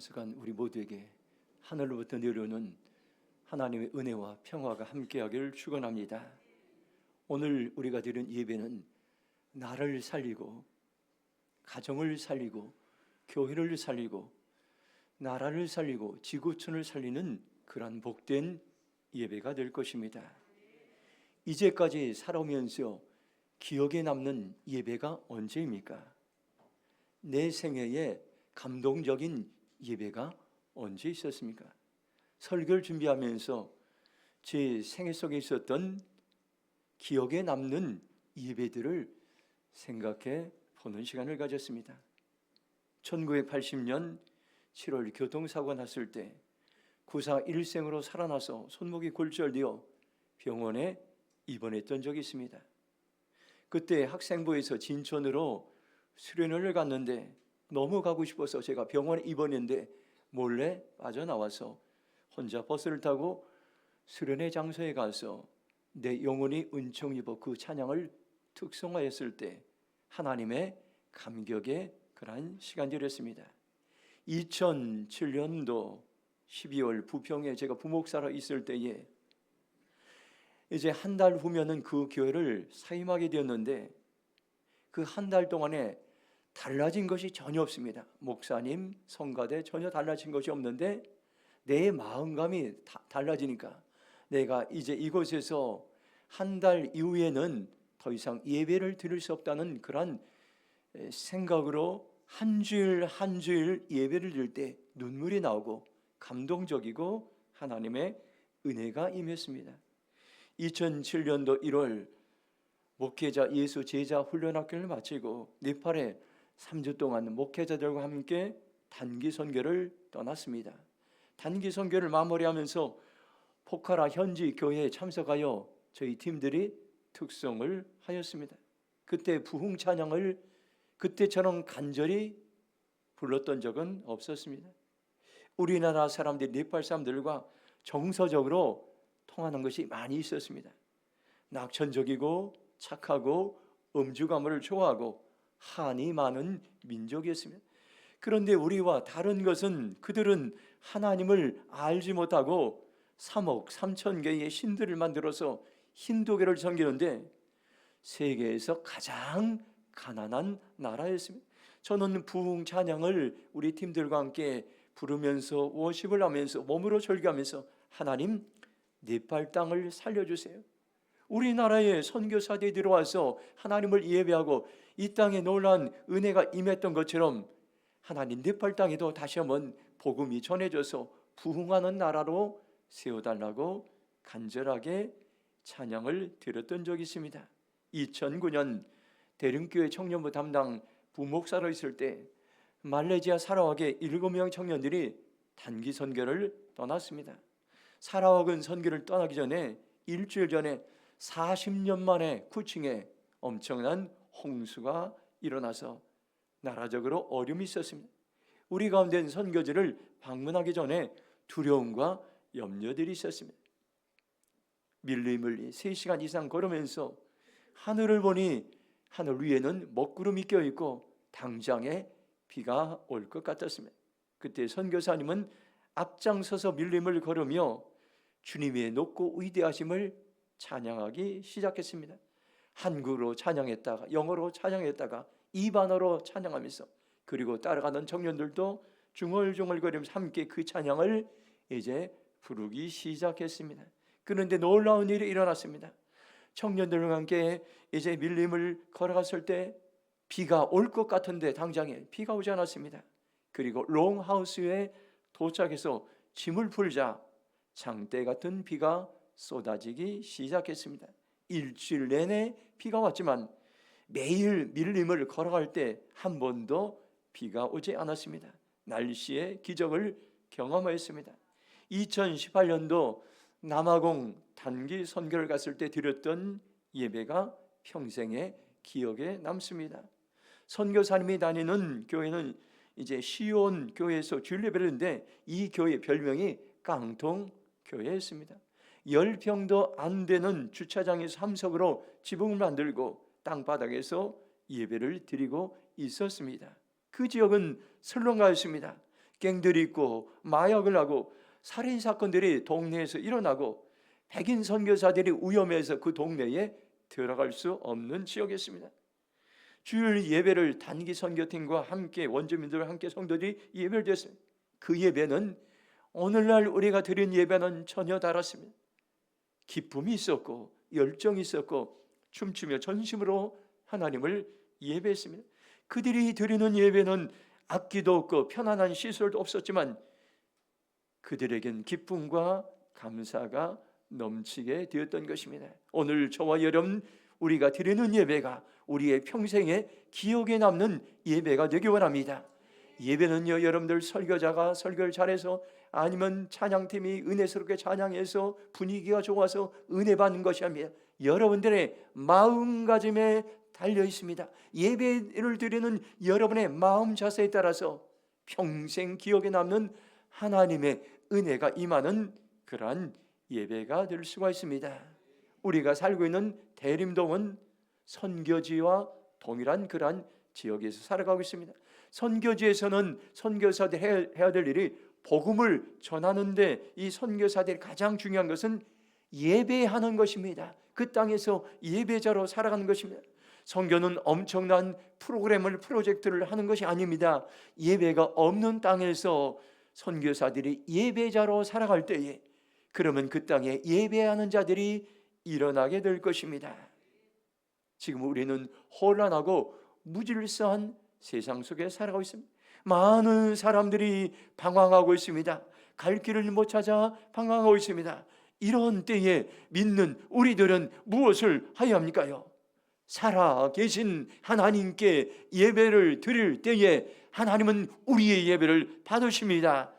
시간 우리 모두에게 하늘로부터 내려오는 하나님의 은혜와 평화가 함께하기를 축원합니다. 오늘 우리가 드린 예배는 나를 살리고 가정을 살리고 교회를 살리고 나라를 살리고 지구촌을 살리는 그러한 복된 예배가 될 것입니다. 이제까지 살아오면서 기억에 남는 예배가 언제입니까? 내 생애에 감동적인 예배가 언제 있었습니까? 설교를 준비하면서 제 생애 속에 있었던 기억에 남는 예배들을 생각해 보는 시간을 가졌습니다. 1980년 7월 교통사고가 났을 때 구사 일생으로 살아나서 손목이 골절되어 병원에 입원했던 적이 있습니다. 그때 학생부에서 진천으로 수련회를 갔는데 너무 가고 싶어서 제가 병원에 입원했는데 몰래 빠져나와서 혼자 버스를 타고 수련회 장소에 가서 내 영혼이 은총 입어 그 찬양을 특송하였을 때 하나님의 감격의 그러한 시간들이었습니다. 2007년도 12월 부평에 제가 부목사로 있을 때에 이제 한 달 후면은 그 교회를 사임하게 되었는데 그 한 달 동안에 달라진 것이 전혀 없습니다. 목사님, 성가대 전혀 달라진 것이 없는데 내 마음감이 달라지니까 내가 이제 이곳에서 한 달 이후에는 더 이상 예배를 드릴 수 없다는 그런 생각으로 한 주일 한 주일 예배를 드릴 때 눈물이 나오고 감동적이고 하나님의 은혜가 임했습니다. 2007년도 1월 목회자 예수 제자 훈련학교를 마치고 네팔에 3주 동안 목회자들과 함께 단기 선교를 떠났습니다. 단기 선교를 마무리하면서 포카라 현지 교회에 참석하여 저희 팀들이 특송을 하였습니다. 그때 부흥 찬양을 그때처럼 간절히 불렀던 적은 없었습니다. 우리나라 사람들이 네팔 사람들과 정서적으로 통하는 것이 많이 있었습니다. 낙천적이고 착하고 음주가물을 좋아하고 한이 많은 민족이었습니다. 그런데 우리와 다른 것은 그들은 하나님을 알지 못하고 3억 3천 개의 신들을 만들어서 힌두교를 섬기는데 세계에서 가장 가난한 나라였습니다. 저는 부흥 찬양을 우리 팀들과 함께 부르면서 워십을 하면서 몸으로 절규하면서 하나님 네팔 땅을 살려주세요. 우리나라에 선교사들이 들어와서 하나님을 예배하고 이 땅에 놀라운 은혜가 임했던 것처럼 하나님 네팔 땅에도 다시 한번 복음이 전해져서 부흥하는 나라로 세워달라고 간절하게 찬양을 드렸던 적이 있습니다. 2009년 대륜교회 청년부 담당 부목사로 있을 때 말레이시아 사라왁의 7명 청년들이 단기 선교를 떠났습니다. 사라왁은 선교를 떠나기 전에 일주일 전에 40년 만에 쿠칭에 엄청난 홍수가 일어나서 나라적으로 어려움이 있었습니다. 우리 가운데 선교지를 방문하기 전에 두려움과 염려들이 있었습니다. 밀리밀리 3시간 이상 걸으면서 하늘을 보니 하늘 위에는 먹구름이 껴있고 당장에 비가 올 것 같았습니다. 그때 선교사님은 앞장서서 밀림을 걸으며 주님의 높고 위대하심을 찬양하기 시작했습니다. 한국어로 찬양했다가 영어로 찬양했다가 이반어로 찬양하면서 그리고 따라가는 청년들도 중얼중얼거리면서 함께 그 찬양을 이제 부르기 시작했습니다. 그런데 놀라운 일이 일어났습니다. 청년들과 함께 이제 밀림을 걸어갔을 때 비가 올 것 같은데 당장에 비가 오지 않았습니다. 그리고 롱하우스에 도착해서 짐을 풀자 장대 같은 비가 쏟아지기 시작했습니다. 일주일 내내 비가 왔지만 매일 밀림을 걸어갈 때 한 번도 비가 오지 않았습니다. 날씨의 기적을 경험하였습니다. 2018년도 남아공 단기 선교를 갔을 때 드렸던 예배가 평생의 기억에 남습니다. 선교사님이 다니는 교회는 이제 시온 교회에서 주일 예배를 했는데 이 교회 별명이 깡통 교회였습니다. 10평도 안 되는 주차장에서 함석으로 지붕을 만들고 땅바닥에서 예배를 드리고 있었습니다. 그 지역은 설렁가였습니다. 갱들이 있고 마약을 하고 살인 사건들이 동네에서 일어나고 백인 선교사들이 위험해서 그 동네에 들어갈 수 없는 지역이었습니다. 주일 예배를 단기 선교팀과 함께 원주민들과 함께 성도들이 예배를 드렸습니다. 그 예배는 오늘날 우리가 드린 예배는 전혀 다랐습니다. 기쁨이 있었고 열정이 있었고 춤추며 전심으로 하나님을 예배했습니다. 그들이 드리는 예배는 악기도 없고 편안한 시설도 없었지만 그들에겐 기쁨과 감사가 넘치게 되었던 것입니다. 오늘 저와 여러분 우리가 드리는 예배가 우리의 평생에 기억에 남는 예배가 되기 원합니다. 예배는요, 여러분들 설교자가 설교를 잘해서 아니면 찬양팀이 은혜스럽게 찬양해서 분위기가 좋아서 은혜 받는 것이 아니라 여러분들의 마음가짐에 달려 있습니다. 예배를 드리는 여러분의 마음 자세에 따라서 평생 기억에 남는 하나님의 은혜가 임하는 그러한 예배가 될 수가 있습니다. 우리가 살고 있는 대림동은 선교지와 동일한 그러한 지역에서 살아가고 있습니다. 선교지에서는 선교사들이 해야 될 일이 복음을 전하는데 이 선교사들이 가장 중요한 것은 예배하는 것입니다. 그 땅에서 예배자로 살아가는 것입니다. 선교는 엄청난 프로젝트를 하는 것이 아닙니다. 예배가 없는 땅에서 선교사들이 예배자로 살아갈 때에 그러면 그 땅에 예배하는 자들이 일어나게 될 것입니다. 지금 우리는 혼란하고 무질서한 세상 속에 살아가고 있습니다. 많은 사람들이 방황하고 있습니다. 갈 길을 못 찾아 방황하고 있습니다. 이런 때에 믿는 우리들은 무엇을 해야 합니까요? 살아계신 하나님께 예배를 드릴 때에 하나님은 우리의 예배를 받으십니다.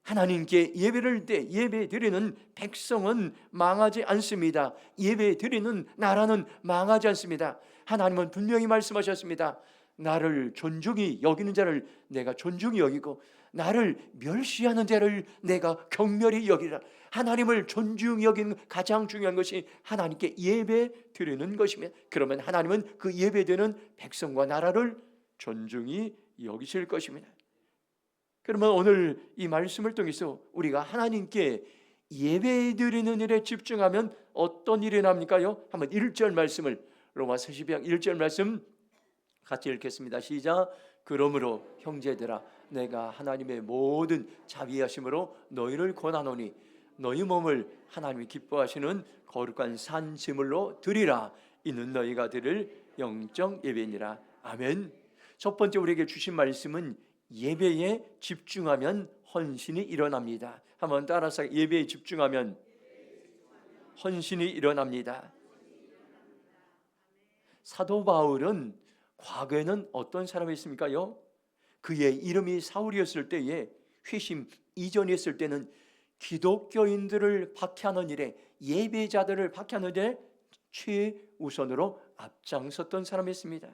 하나님께 예배를 때 예배 드리는 백성은 망하지 않습니다. 예배 드리는 나라는 망하지 않습니다. 하나님은 분명히 말씀하셨습니다. 나를 존중히 여기는 자를 내가 존중히 여기고 나를 멸시하는 자를 내가 경멸히 여기라. 하나님을 존중히 여기는 가장 중요한 것이 하나님께 예배 드리는 것입니다. 그러면 하나님은 그 예배 드리는 백성과 나라를 존중히 여기실 것입니다. 그러면 오늘 이 말씀을 통해서 우리가 하나님께 예배 드리는 일에 집중하면 어떤 일이 납니까요? 한번 1절 말씀을 로마서 12장 1절 말씀 같이 읽겠습니다. 시작. 그러므로 형제들아 내가 하나님의 모든 자비하심으로 너희를 권하노니 너희 몸을 하나님이 기뻐하시는 거룩한 산 제물로 드리라. 이는 너희가 드릴 영적 예배니라. 아멘. 첫 번째 우리에게 주신 말씀은 예배에 집중하면 헌신이 일어납니다. 한번 따라서 예배에 집중하면 헌신이 일어납니다. 사도 바울은 과거에는 어떤 사람이었습니까요? 그의 이름이 사울이었을 때에 회심 이전이었을 때는 기독교인들을 박해하는 일에 예배자들을 박해하는 일에 최우선으로 앞장섰던 사람이었습니다.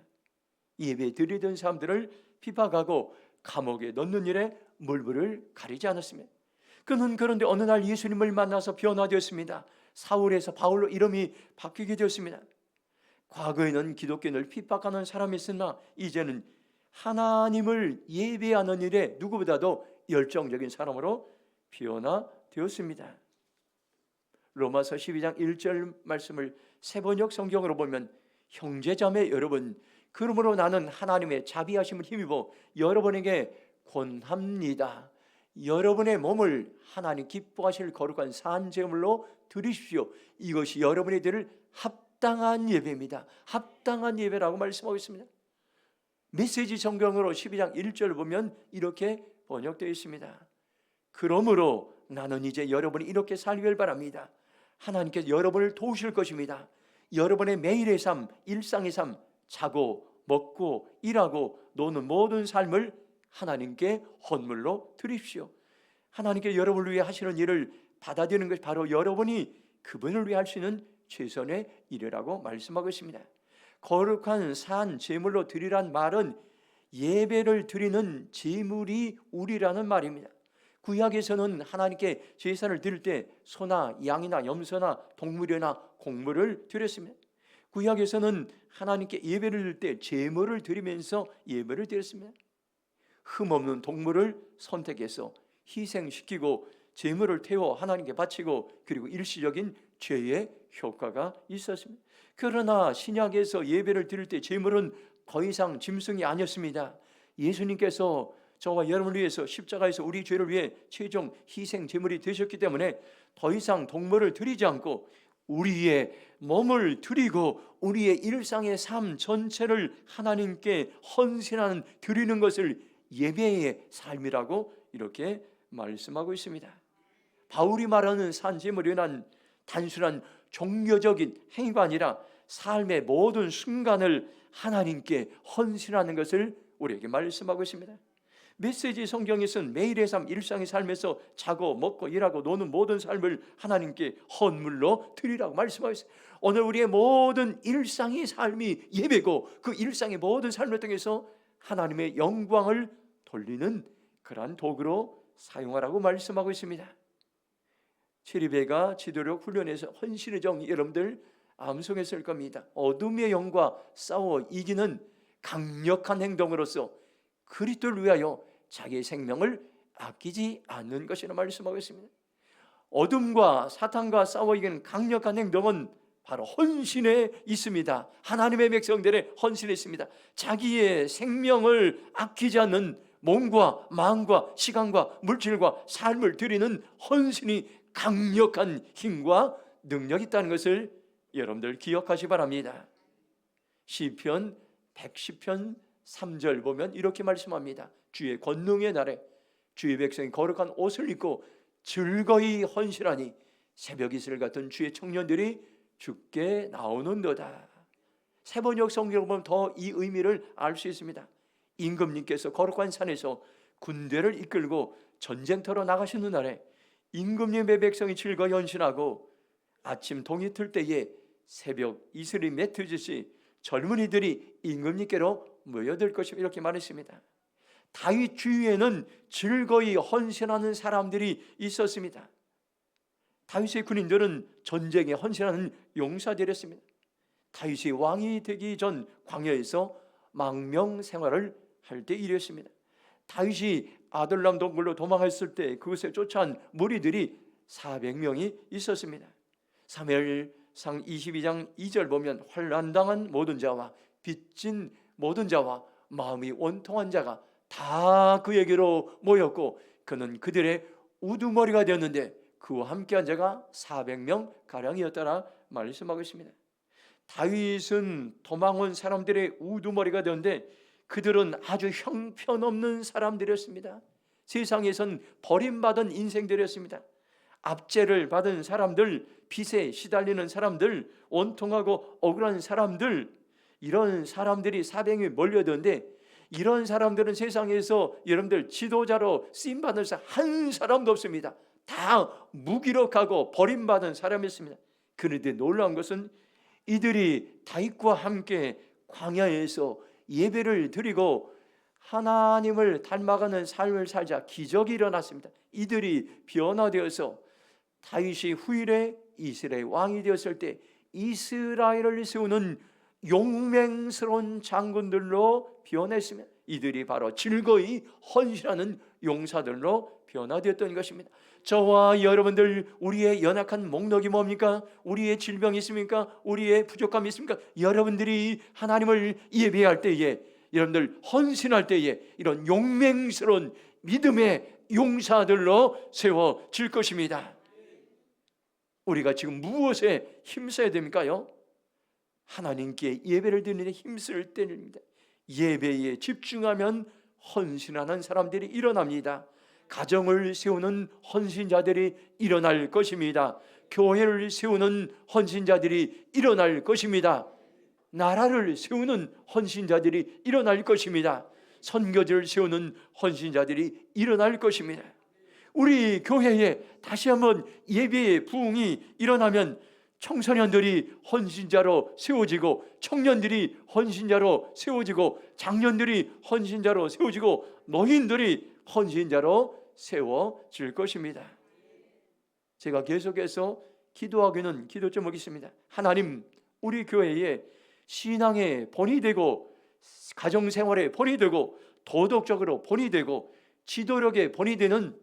예배 드리던 사람들을 비박하고 감옥에 넣는 일에 물불을 가리지 않았습니다. 그는 그런데 어느 날 예수님을 만나서 변화되었습니다. 사울에서 바울로 이름이 바뀌게 되었습니다. 과거에는 기독교인을 핍박하는 사람이었으나 이제는 하나님을 예배하는 일에 누구보다도 열정적인 사람으로 변화되었습니다. 로마서 12장 1절 말씀을 세번역 성경으로 보면 형제자매 여러분 그러므로 나는 하나님의 자비하심을 힘입어 여러분에게 권합니다. 여러분의 몸을 하나님 기뻐하실 거룩한 산 제물로 드리십시오. 이것이 여러분이 드릴 합당한 예배입니다. 합당한 예배라고 말씀하고 있습니다. 메시지 성경으로 12장 1절 보면 이렇게 번역되어 있습니다. 그러므로 나는 이제 여러분이 이렇게 살기를 바랍니다. 하나님께서 여러분을 도우실 것입니다. 여러분의 매일의 삶, 일상의 삶, 자고 먹고 일하고 노는 모든 삶을 하나님께 헌물로 드립시오. 하나님께 여러분을 위해 하시는 일을 받아들이는 것이 바로 여러분이 그분을 위해 할 수 있는 최선의 일이라고 말씀하고 있습니다. 거룩한 산 제물로 드리란 말은 예배를 드리는 제물이 우리라는 말입니다. 구약에서는 하나님께 제사를 드릴 때 소나 양이나 염소나 동물이나 곡물을 드렸습니다. 구약에서는 하나님께 예배를 드릴 때 제물을 드리면서 예배를 드렸습니다. 흠없는 동물을 선택해서 희생시키고 제물을 태워 하나님께 바치고, 그리고 일시적인 죄의 효과가 있었습니다. 그러나 신약에서 예배를 드릴 때 제물은 더 이상 짐승이 아니었습니다. 예수님께서 저와 여러분을 위해서 십자가에서 우리 죄를 위해 최종 희생 제물이 되셨기 때문에 더 이상 동물을 드리지 않고 우리의 몸을 드리고 우리의 일상의 삶 전체를 하나님께 헌신하는, 드리는 것을 예배의 삶이라고 이렇게 말씀하고 있습니다. 바울이 말하는 산제물이란 단순한 종교적인 행위가 아니라 삶의 모든 순간을 하나님께 헌신하는 것을 우리에게 말씀하고 있습니다. 메시지 성경에서는 매일의 삶, 일상의 삶에서 자고 먹고 일하고 노는 모든 삶을 하나님께 헌물로 드리라고 말씀하고 있어요. 오늘 우리의 모든 일상의 삶이 예배고, 그 일상의 모든 삶을 통해서 하나님의 영광을 돌리는 그러한 도구로 사용하라고 말씀하고 있습니다. 체리베가 지도력 훈련에서 헌신의 정, 여러분들 암송했을 겁니다. 어둠의 영과 싸워 이기는 강력한 행동으로서 그리스도를 위하여 자기의 생명을 아끼지 않는 것이라 말씀하고 있습니다. 어둠과 사탄과 싸워 이기는 강력한 행동은 바로 헌신에 있습니다. 하나님의 백성들의 헌신에 있습니다. 자기의 생명을 아끼지 않는 몸과 마음과 시간과 물질과 삶을 드리는 헌신이 강력한 힘과 능력이 있다는 것을 여러분들 기억하시 바랍니다. 시편 110편 3절 보면 이렇게 말씀합니다. 주의 권능의 날에 주의 백성이 거룩한 옷을 입고 즐거이 헌신하니 새벽 이슬 같은 주의 청년들이 주께 나오는도다. 세번역 성경을 보면 더 이 의미를 알 수 있습니다. 임금님께서 거룩한 산에서 군대를 이끌고 전쟁터로 나가시는 날에 임금님의 백성이 즐거이 헌신하고 아침 동이 틀 때에 새벽 이슬이 맺히듯이 젊은이들이 임금님께로 모여들 것이다, 이렇게 말했습니다. 다윗 주위에는 즐거이 헌신하는 사람들이 있었습니다. 다윗의 군인들은 전쟁에 헌신하는 용사들이었습니다. 다윗이 왕이 되기 전 광야에서 망명 생활을 할 때 일이었습니다. 다윗이 아들람 동굴로 도망했을 때 그것에 쫓아온 무리들이 400명이 있었습니다. 사무엘상 22장 2절 보면 환난당한 모든 자와 빚진 모든 자와 마음이 원통한 자가 다 그에게로 모였고 그는 그들의 우두머리가 되었는데 그와 함께한 자가 400명 가량이었다라 말씀하고 있습니다. 다윗은 도망온 사람들의 우두머리가 되었는데 그들은 아주 형편없는 사람들이었습니다. 세상에선 버림받은 인생들이었습니다. 압제를 받은 사람들, 빚에 시달리는 사람들, 원통하고 억울한 사람들, 이런 사람들이 400명이 몰려드는데 이런 사람들은 세상에서 여러분들 지도자로 쓰임받은 사람 한 사람도 없습니다. 다 무기력하고 버림받은 사람이었습니다. 그런데 놀라운 것은 이들이 다윗과 함께 광야에서 예배를 드리고 하나님을 닮아가는 삶을 살자 기적이 일어났습니다. 이들이 변화되어서 다윗이 후일에 이스라엘 왕이 되었을 때 이스라엘을 세우는 용맹스러운 장군들로 변했습니다. 이들이 바로 즐거이 헌신하는 용사들로 변화되었던 것입니다. 저와 여러분들, 우리의 연약한 목록이 뭡니까? 우리의 질병이 있습니까? 우리의 부족함이 있습니까? 여러분들이 하나님을 예배할 때에, 여러분들 헌신할 때에 이런 용맹스러운 믿음의 용사들로 세워질 것입니다. 우리가 지금 무엇에 힘써야 됩니까요? 하나님께 예배를 드리는 데 힘쓸 때입니다. 예배에 집중하면 헌신하는 사람들이 일어납니다. 가정을 세우는 헌신자들이 일어날 것입니다. 교회를 세우는 헌신자들이 일어날 것입니다. 나라를 세우는 헌신자들이 일어날 것입니다. 선교지를 세우는 헌신자들이 일어날 것입니다. 우리 교회에 다시 한번 예배의 부흥이 일어나면 청소년들이 헌신자로 세워지고 청년들이 헌신자로 세워지고 장년들이 헌신자로 세워지고 노인들이 헌신자로 세워질 것입니다. 제가 계속해서 기도하기는 기도 제목이 있습니다. 하나님, 우리 교회에 신앙의 본이 되고 가정생활의 본이 되고 도덕적으로 본이 되고 지도력에 본이 되는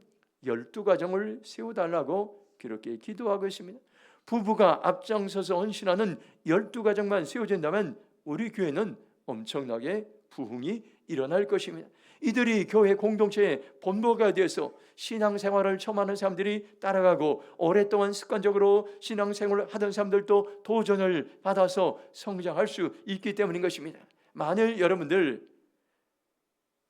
12가정을 세워달라고 그렇게 기도하고 있습니다. 부부가 앞장서서 헌신하는 12가정만 세워진다면 우리 교회는 엄청나게 부흥이 일어날 것입니다. 이들이 교회 공동체의 본보가 되어서 신앙생활을 처음 하는 사람들이 따라가고 오랫동안 습관적으로 신앙생활을 하던 사람들도 도전을 받아서 성장할 수 있기 때문인 것입니다. 만일 여러분들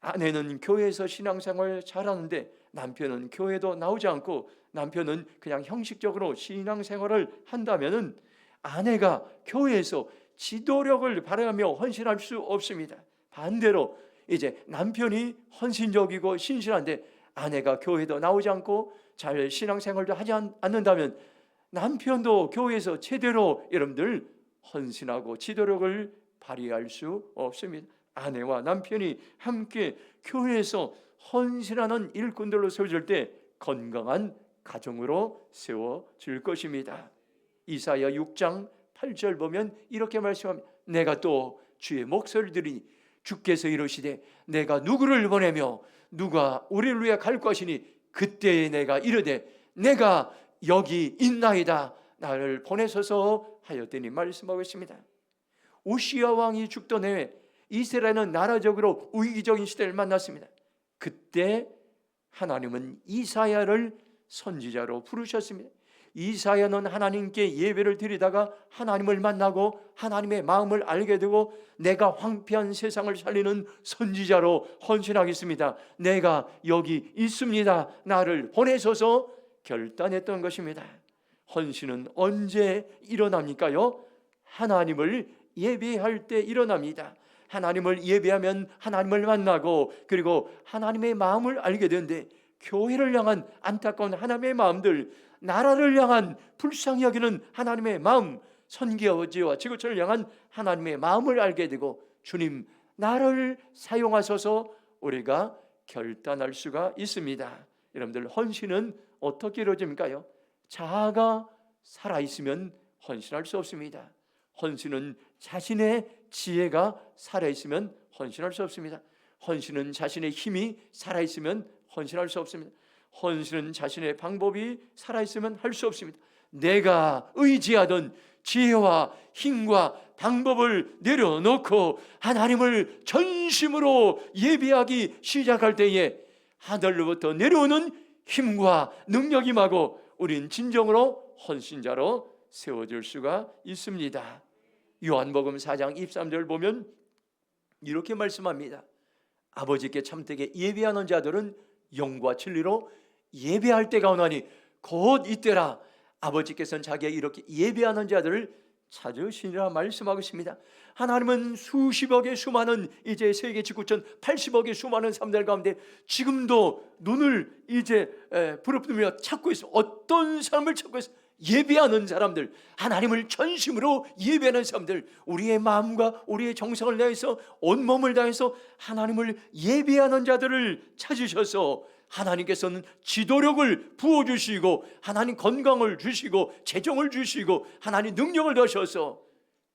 아내는 교회에서 신앙생활 잘하는데 남편은 교회도 나오지 않고 남편은 그냥 형식적으로 신앙생활을 한다면 아내가 교회에서 지도력을 발휘하며 헌신할 수 없습니다. 반대로 이제 남편이 헌신적이고 신실한데 아내가 교회도 나오지 않고 잘 신앙생활도 하지 않는다면 남편도 교회에서 제대로 여러분들 헌신하고 지도력을 발휘할 수 없습니다. 아내와 남편이 함께 교회에서 헌신하는 일꾼들로 세워질 때 건강한 가정으로 세워질 것입니다. 이사야 6장 8절 보면 이렇게 말씀합니다. 내가 또 주의 목소리를 들으니 주께서 이르시되 내가 누구를 보내며 누가 우리를 위해 갈 것이니 그때에 내가 이르되 내가 여기 있나이다 나를 보내소서 하였더니 말씀하고 있습니다. 우시야 왕이 죽던 해에 이스라엘은 나라적으로 위기적인 시대를 만났습니다. 그때 하나님은 이사야를 선지자로 부르셨습니다. 이사야는 하나님께 예배를 드리다가 하나님을 만나고 하나님의 마음을 알게 되고 내가 황폐한 세상을 살리는 선지자로 헌신하겠습니다. 내가 여기 있습니다. 나를 보내소서 결단했던 것입니다. 헌신은 언제 일어납니까요? 하나님을 예배할 때 일어납니다. 하나님을 예배하면 하나님을 만나고 그리고 하나님의 마음을 알게 되는데 교회를 향한 안타까운 하나님의 마음들, 나라를 향한 불쌍히 여기는 하나님의 마음, 선지자와 지구촌을 향한 하나님의 마음을 알게 되고 주님 나를 사용하소서 우리가 결단할 수가 있습니다. 여러분들 헌신은 어떻게 이루어집니까요? 자아가 살아있으면 헌신할 수 없습니다. 헌신은 자신의 지혜가 살아있으면 헌신할 수 없습니다. 헌신은 자신의 힘이 살아있으면 헌신할 수 없습니다. 헌신은 자신의 방법이 살아있으면 할 수 없습니다. 내가 의지하던 지혜와 힘과 방법을 내려놓고 하나님을 전심으로 예배하기 시작할 때에 하늘로부터 내려오는 힘과 능력이 임하고 우린 진정으로 헌신자로 세워질 수가 있습니다. 요한복음 4장 23절 보면 이렇게 말씀합니다. 아버지께 참되게 예배하는 자들은 영과 진리로 예배할 때가 오나니 곧 이때라. 아버지께서는 자기가 이렇게 예배하는 자들을 찾으시니라 말씀하고 있습니다. 하나님은 수십억의 수많은 이제 세계 지구촌 80억의 수많은 사람들 가운데 지금도 눈을 이제 부릅뜨며 찾고 있어. 어떤 사람을 찾고 있어? 예배하는 사람들, 하나님을 전심으로 예배하는 사람들, 우리의 마음과 우리의 정성을 다해서 온몸을 다해서 하나님을 예배하는 자들을 찾으셔서 하나님께서는 지도력을 부어주시고 하나님 건강을 주시고 재정을 주시고 하나님 능력을 더셔서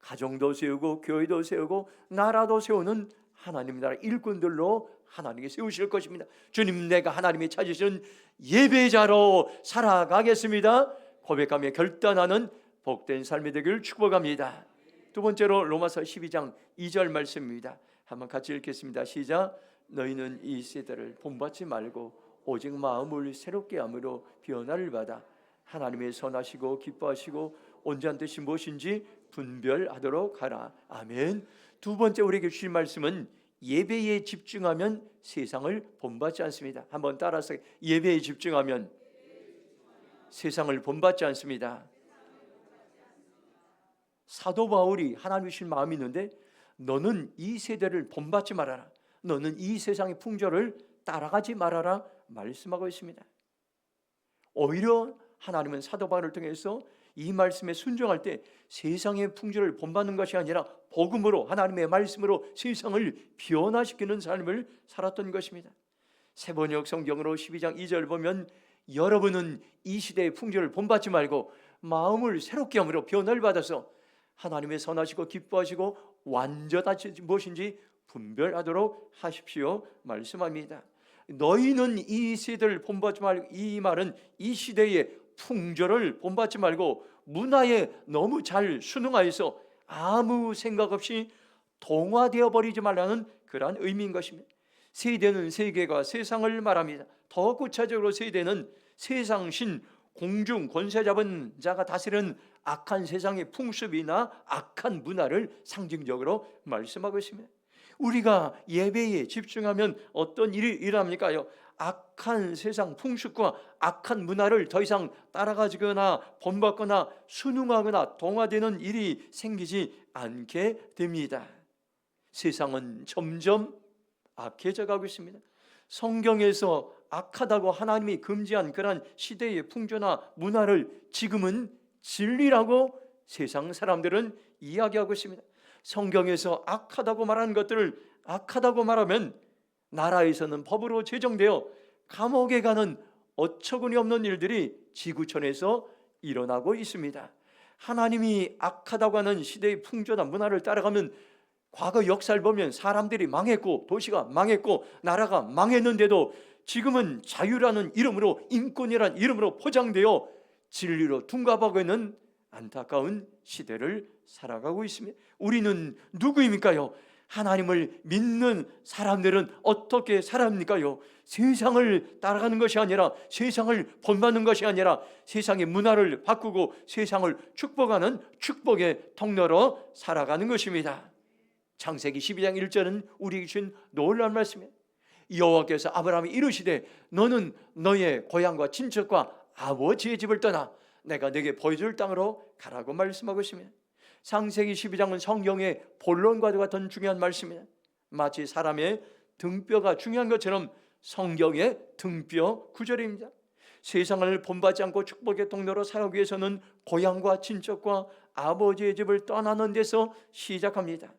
가정도 세우고 교회도 세우고 나라도 세우는 하나님 나라 일꾼들로 하나님께 세우실 것입니다. 주님 내가 하나님이 찾으시는 예배자로 살아가겠습니다 고백하며 결단하는 복된 삶이 되기를 축복합니다. 두 번째로 로마서 12장 2절 말씀입니다. 한번 같이 읽겠습니다. 시작. 너희는 이 세대를 본받지 말고 오직 마음을 새롭게 함으로 변화를 받아 하나님의 선하시고 기뻐하시고 온전한 뜻이 무엇인지 분별하도록 하라. 아멘. 두 번째 우리에게 주신 말씀은 예배에 집중하면 세상을 본받지 않습니다. 한번 따라서 예배에 집중하면 세상을 본받지 않습니다. 사도 바울이 하나님 주신 마음이 있는데 너는 이 세대를 본받지 말아라. 너는 이 세상의 풍조를 따라가지 말아라 말씀하고 있습니다. 오히려 하나님은 사도 바울을 통해서 이 말씀에 순종할 때 세상의 풍조를 본받는 것이 아니라 복음으로 하나님의 말씀으로 세상을 변화시키는 삶을 살았던 것입니다. 세번역 성경으로 12장 2절 보면 여러분은 이 시대의 풍조를 본받지 말고 마음을 새롭게 함으로 변화를 받아서 하나님의 선하시고 기뻐하시고 완전하신 무엇인지 분별하도록 하십시오 말씀합니다. 너희는 이 세대를 본받지 말고, 이 말은 이 시대의 풍조를 본받지 말고 문화에 너무 잘 순응하여서 아무 생각 없이 동화되어 버리지 말라는 그러한 의미인 것입니다. 세대는 세계가 세상을 말합니다. 더 구체적으로 세대는 세상신 공중 권세 잡은 자가 다스리는 악한 세상의 풍습이나 악한 문화를 상징적으로 말씀하고 있습니다. 우리가 예배에 집중하면 어떤 일이 일어납니까요? 악한 세상 풍습과 악한 문화를 더 이상 따라가지거나 본받거나 순응하거나 동화되는 일이 생기지 않게 됩니다. 세상은 점점 악해져 가고 있습니다. 성경에서 악하다고 하나님이 금지한 그런 시대의 풍조나 문화를 지금은 진리라고 세상 사람들은 이야기하고 있습니다. 성경에서 악하다고 말하는 것들을 악하다고 말하면 나라에서는 법으로 제정되어 감옥에 가는 어처구니 없는 일들이 지구촌에서 일어나고 있습니다. 하나님이 악하다고 하는 시대의 풍조나 문화를 따라가면 과거 역사를 보면 사람들이 망했고 도시가 망했고 나라가 망했는데도 지금은 자유라는 이름으로, 인권이라는 이름으로 포장되어 진리로 둔갑하고 있는 안타까운 시대를 살아가고 있습니다. 우리는 누구입니까요? 하나님을 믿는 사람들은 어떻게 살아갑니까요? 세상을 따라가는 것이 아니라, 세상을 본받는 것이 아니라 세상의 문화를 바꾸고 세상을 축복하는 축복의 통로로 살아가는 것입니다. 창세기 12장 1절은 우리에게 주신 놀라운 말씀이에요. 여호와께서 아브라함이 이르시되 너는 너의 고향과 친척과 아버지의 집을 떠나 내가 네게 보여줄 땅으로 가라고 말씀하고 있습니다. 창세기 12장은 성경의 본론과도 같은 중요한 말씀입니다. 마치 사람의 등뼈가 중요한 것처럼 성경의 등뼈 구절입니다. 세상을 본받지 않고 축복의 통로로 살아가기 위해서는 고향과 친척과 아버지의 집을 떠나는 데서 시작합니다.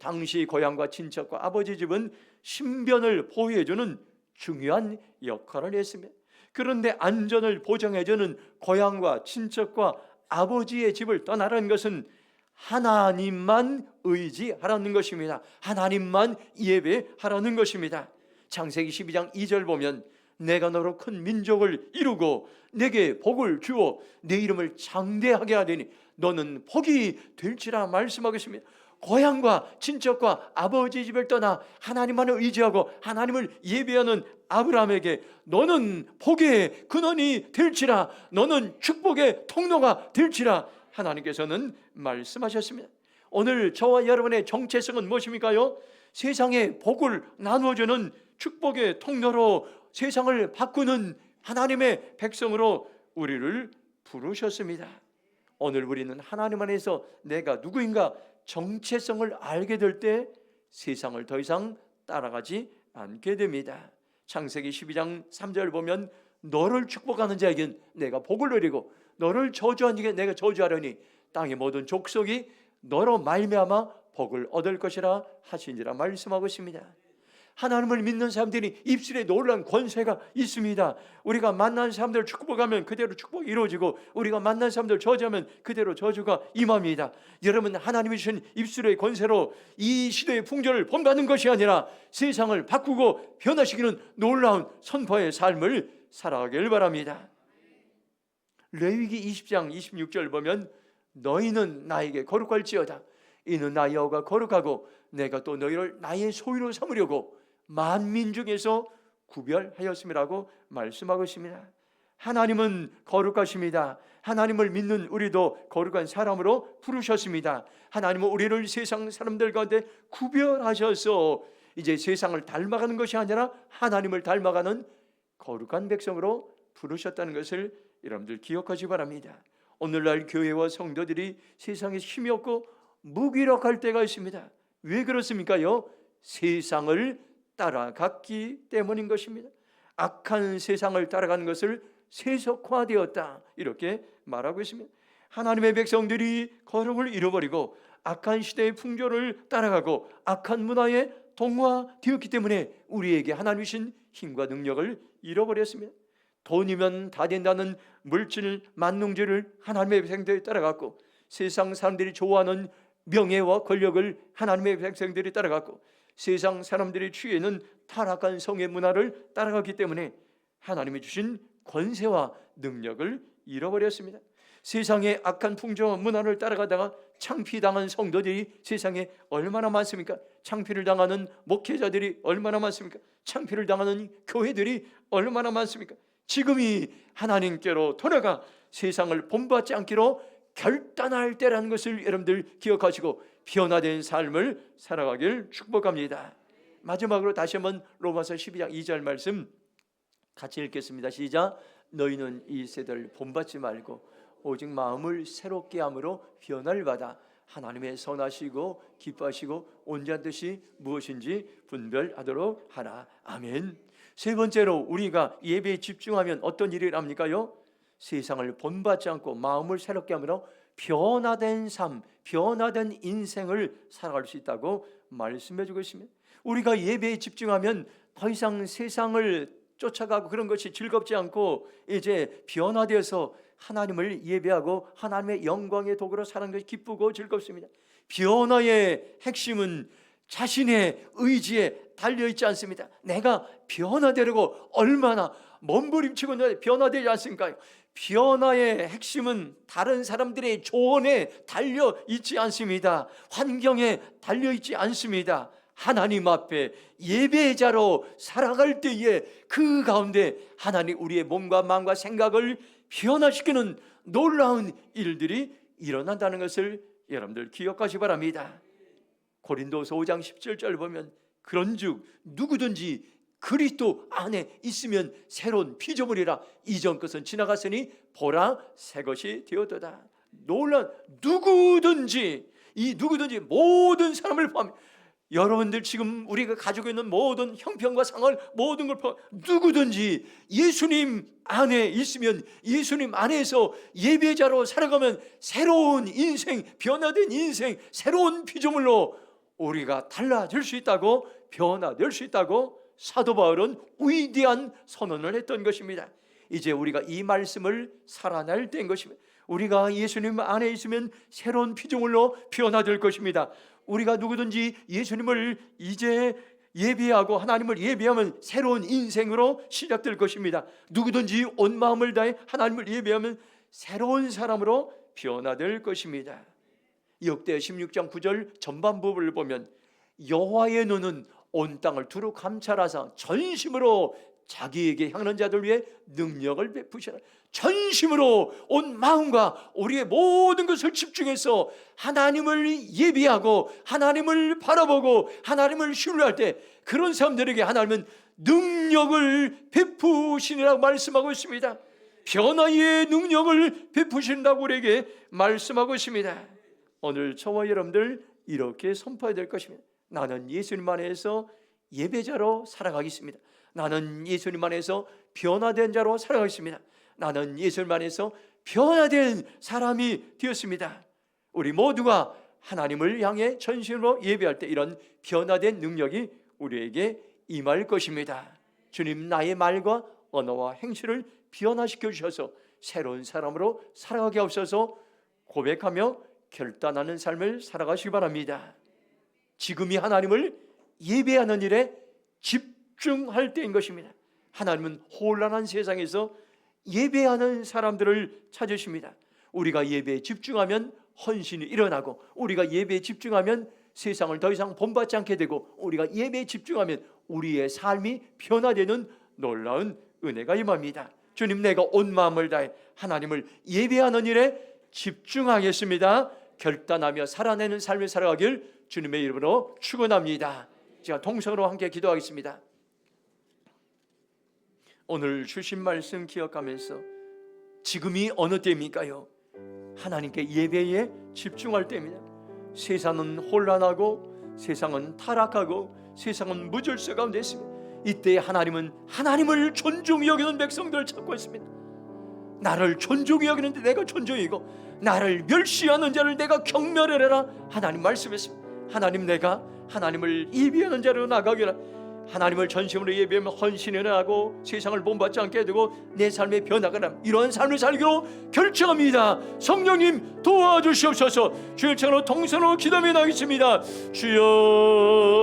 당시 고향과 친척과 아버지 집은 신변을 보호해주는 중요한 역할을 했습니다. 그런데 안전을 보장해주는 고향과 친척과 아버지의 집을 떠나라는 것은 하나님만 의지하라는 것입니다. 하나님만 예배하라는 것입니다. 창세기 12장 2절 보면 내가 너로 큰 민족을 이루고 내게 복을 주어 내 이름을 장대하게 하되니 너는 복이 될지라 말씀하고 있습니다. 고향과 친척과 아버지 집을 떠나 하나님만을 의지하고 하나님을 예배하는 아브라함에게 너는 복의 근원이 될지라, 너는 축복의 통로가 될지라 하나님께서는 말씀하셨습니다. 오늘 저와 여러분의 정체성은 무엇입니까요? 세상에 복을 나누어주는 축복의 통로로 세상을 바꾸는 하나님의 백성으로 우리를 부르셨습니다. 오늘 우리는 하나님 안에서 내가 누구인가 정체성을 알게 될 때 세상을 더 이상 따라가지 않게 됩니다. 창세기 12장 3절 보면 너를 축복하는 자에겐 내가 복을 누리고 너를 저주하는 자에게 내가 저주하려니 땅의 모든 족속이 너로 말미암아 복을 얻을 것이라 하시니라 말씀하고 있습니다. 하나님을 믿는 사람들이 입술에 놀라운 권세가 있습니다. 우리가 만난 사람들 축복하면 그대로 축복이 이루어지고 우리가 만난 사람들 저주하면 그대로 저주가 임합니다. 여러분, 하나님이 주신 입술의 권세로 이 시대의 풍조를 본받는 것이 아니라 세상을 바꾸고 변화시키는 놀라운 선포의 삶을 살아가길 바랍니다. 레위기 20장 26절 보면 너희는 나에게 거룩할지어다. 이는 나 여호와가 거룩하고 내가 또 너희를 나의 소유로 삼으려고 만민 중에서 구별하였음이라고 말씀하고 있습니다. 하나님은 거룩하십니다. 하나님을 믿는 우리도 거룩한 사람으로 부르셨습니다. 하나님은 우리를 세상 사람들 가운데 구별하셔서 이제 세상을 닮아가는 것이 아니라 하나님을 닮아가는 거룩한 백성으로 부르셨다는 것을 여러분들 기억하시기 바랍니다. 오늘날 교회와 성도들이 세상에 힘이 없고 무기력할 때가 있습니다. 왜 그렇습니까요? 세상을 따라갔기 때문인 것입니다. 악한 세상을 따라가는 것을 세속화되었다, 이렇게 말하고 있습니다. 하나님의 백성들이 거룩을 잃어버리고 악한 시대의 풍조를 따라가고 악한 문화에 동화되었기 때문에 우리에게 하나님 주신 힘과 능력을 잃어버렸습니다. 돈이면 다 된다는 물질 만능주의를 하나님의 백성들이 따라갔고 세상 사람들이 좋아하는 명예와 권력을 하나님의 백성들이 따라갔고 세상 사람들이 취해는 타락한 성의 문화를 따라갔기 때문에 하나님이 주신 권세와 능력을 잃어버렸습니다. 세상의 악한 풍조와 문화를 따라가다가 창피당한 성도들이 세상에 얼마나 많습니까? 창피를 당하는 목회자들이 얼마나 많습니까? 창피를 당하는 교회들이 얼마나 많습니까? 지금이 하나님께로 돌아가 세상을 본받지 않기로 결단할 때라는 것을 여러분들 기억하시고 변화된 삶을 살아가길 축복합니다. 마지막으로 다시 한번 로마서 12장 2절 말씀 같이 읽겠습니다. 시작. 너희는 이 세대를 본받지 말고 오직 마음을 새롭게 함으로 변화를 받아 하나님의 선하시고 기뻐하시고 온전한 뜻이 무엇인지 분별하도록 하라. 아멘. 세 번째로 우리가 예배에 집중하면 어떤 일이 납니까요? 세상을 본받지 않고 마음을 새롭게 함으로 변화된 삶, 변화된 인생을 살아갈 수 있다고 말씀해 주고 있습니다. 우리가 예배에 집중하면 더 이상 세상을 쫓아가고 그런 것이 즐겁지 않고 이제 변화되어서 하나님을 예배하고 하나님의 영광의 도구로 사는 것이 기쁘고 즐겁습니다. 변화의 핵심은 자신의 의지에 달려있지 않습니다. 내가 변화되려고 얼마나 몸부림치고 변화되지 않습니까? 변화의 핵심은 다른 사람들의 조언에 달려있지 않습니다. 환경에 달려있지 않습니다. 하나님 앞에 예배자로 살아갈 때에 그 가운데 하나님 우리의 몸과 마음과 생각을 변화시키는 놀라운 일들이 일어난다는 것을 여러분들 기억하시기 바랍니다. 고린도서 5장 17절 보면 그런즉 누구든지 그리스도 안에 있으면 새로운 피조물이라 이전 것은 지나갔으니 보라 새 것이 되었도다. 놀란 누구든지 이 누구든지 모든 사람을 포함해 여러분들 지금 우리가 가지고 있는 모든 형편과 상황 모든 걸 포함해 누구든지 예수님 안에 있으면 예수님 안에서 예배자로 살아가면 새로운 인생 변화된 인생 새로운 피조물로 우리가 달라질 수 있다고 변화될 수 있다고 사도 바울은 위대한 선언을 했던 것입니다. 이제 우리가 이 말씀을 살아낼 때인 것입니다. 우리가 예수님 안에 있으면 새로운 피조물로 변화될 것입니다. 우리가 누구든지 예수님을 이제 예배하고 하나님을 예배하면 새로운 인생으로 시작될 것입니다. 누구든지 온 마음을 다해 하나님을 예배하면 새로운 사람으로 변화될 것입니다. 역대 16장 9절 전반부를 보면 여호와의 눈은 온 땅을 두루 감찰하사 전심으로 자기에게 향하는 자들 위해 능력을 베푸시라. 전심으로 온 마음과 우리의 모든 것을 집중해서 하나님을 예비하고 하나님을 바라보고 하나님을 신뢰할 때 그런 사람들에게 하나님은 능력을 베푸시니라고 말씀하고 있습니다. 변화의 능력을 베푸신다고 우리에게 말씀하고 있습니다. 오늘 저와 여러분들 이렇게 선포해야 될 것입니다. 나는 예수님 안에서 예배자로 살아가겠습니다. 나는 예수님 안에서 변화된 자로 살아가겠습니다. 나는 예수님 안에서 변화된 사람이 되었습니다. 우리 모두가 하나님을 향해 전심으로 예배할 때 이런 변화된 능력이 우리에게 임할 것입니다. 주님 나의 말과 언어와 행실을 변화시켜 주셔서 새로운 사람으로 살아가게 하옵소서. 고백하며 결단하는 삶을 살아가시기 바랍니다. 지금이 하나님을 예배하는 일에 집중할 때인 것입니다. 하나님은 혼란한 세상에서 예배하는 사람들을 찾으십니다. 우리가 예배에 집중하면 헌신이 일어나고 우리가 예배에 집중하면 세상을 더 이상 본받지 않게 되고 우리가 예배에 집중하면 우리의 삶이 변화되는 놀라운 은혜가 임합니다. 주님 내가 온 마음을 다해 하나님을 예배하는 일에 집중하겠습니다. 결단하며 살아내는 삶을 살아가길 주님의 이름으로 축원합니다. 제가 동성으로 함께 기도하겠습니다. 오늘 주신 말씀 기억하면서 지금이 어느 때입니까요? 하나님께 예배에 집중할 때입니다. 세상은 혼란하고 세상은 타락하고 세상은 무질서 가운데 있습니다. 이때 하나님은 하나님을 존중히 여기는 백성들을 찾고 있습니다. 나를 존중히 여기는데 내가 존중이고 나를 멸시하는 자를 내가 경멸해라 하나님 말씀했습니다. 하나님 내가 하나님을 예배하는 자로 나가기라. 하나님을 전심으로 예배하며 헌신을 하고 세상을 본받지 않게 되고 내 삶의 변화가 남 이런 삶을 살기로 결정합니다. 성령님 도와주시옵소서. 주의 창으로 통성으로 기도하며 나겠습니다. 주여